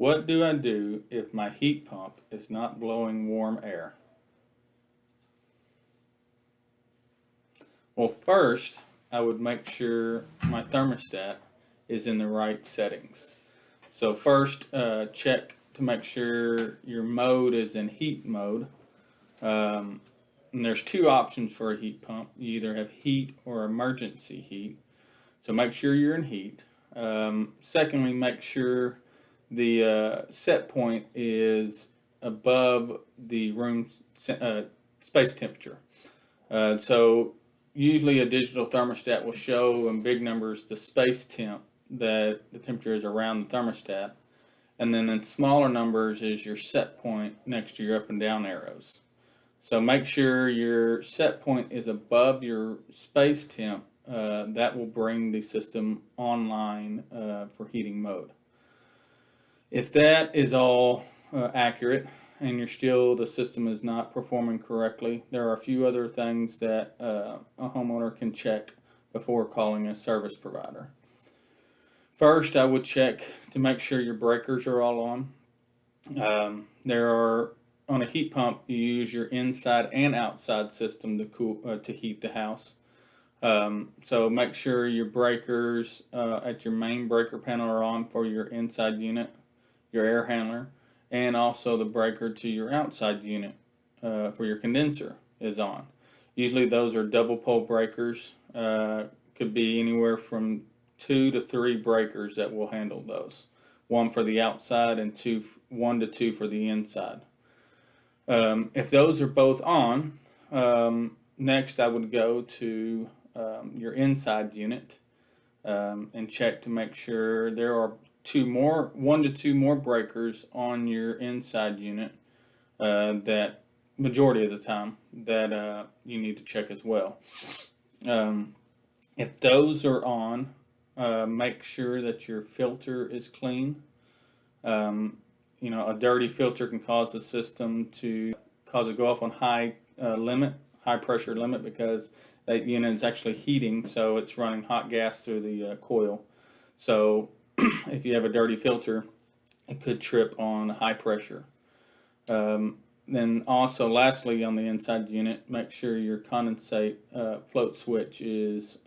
What do I do if my heat pump is not blowing warm air? Well, first, I would make sure my thermostat is in the right settings. So first, check to make sure your mode is in heat mode. Um, and there's two options for a heat pump. You either have heat or emergency heat. So make sure you're in heat. Secondly, make sure the set point is above the room space temperature. So usually a digital thermostat will show in big numbers the space temp that the temperature is around the thermostat, and then in smaller numbers is your set point next to your up and down arrows. So make sure your set point is above your space temp. That will bring the system online for heating mode. If that is all accurate and the system is not performing correctly, there are a few other things that a homeowner can check before calling a service provider. First, I would check to make sure your breakers are all on. On a heat pump, you use your inside and outside system to heat the house. So make sure your breakers at your main breaker panel are on for your inside unit, your air handler, and also the breaker to your outside unit for your condenser is on. Usually those are double pole breakers. Could be anywhere from 2 to 3 breakers that will handle those. One for the outside and 1 to 2 for the inside. If those are both on, next I would go to your inside unit and check to make sure there are 1 to 2 more breakers on your inside unit that majority of the time that you need to check as well. If those are on, make sure that your filter is clean. A dirty filter can cause the system to go off on high pressure limit, because that unit is actually heating, so it's running hot gas through the coil. So if you have a dirty filter, it could trip on high pressure. Then also, lastly, on the inside unit, make sure your condensate float switch is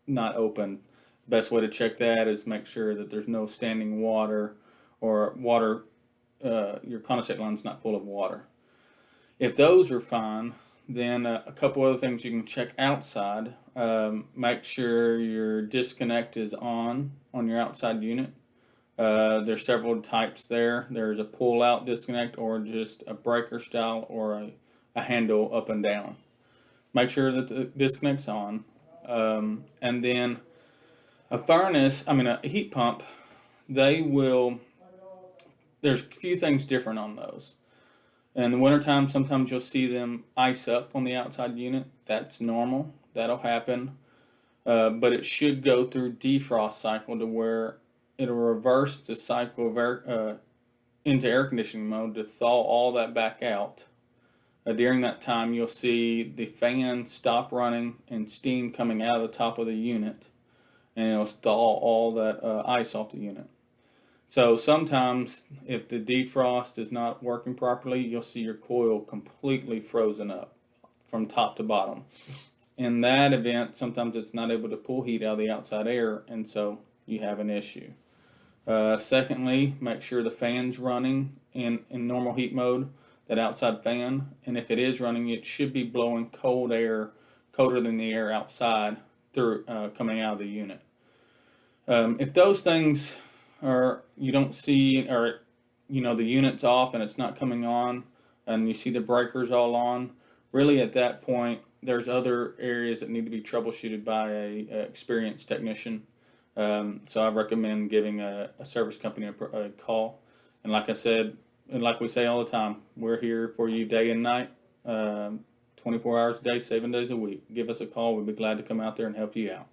not open. Best way to check that is make sure that there's no standing water or your condensate line's not full of water. If those are fine, then a couple other things you can check outside. Make sure your disconnect is on your outside unit. There's several types there. There's a pull-out disconnect, or just a breaker style, or a handle up and down. Make sure that the disconnect's on. And then a heat pump, there's a few things different on those. In the wintertime, sometimes you'll see them ice up on the outside unit. That's normal. That'll happen. But it should go through defrost cycle to where it'll reverse the cycle of air into air conditioning mode to thaw all that back out. During that time, you'll see the fan stop running and steam coming out of the top of the unit, and it'll thaw all that ice off the unit. So sometimes, if the defrost is not working properly, you'll see your coil completely frozen up from top to bottom. In that event, sometimes it's not able to pull heat out of the outside air, and so you have an issue. Secondly, make sure the fan's running in normal heat mode, that outside fan, and if it is running, it should be blowing cold air, colder than the air outside, through coming out of the unit. If those things you don't see, or the unit's off and it's not coming on, and you see the breakers all on, really at that point there's other areas that need to be troubleshooted by a experienced technician. So I recommend giving a service company a call. And like I said, and like we say all the time, we're here for you day and night, 24 hours a day, 7 days a week. Give us a call. We'd be glad to come out there and help you out.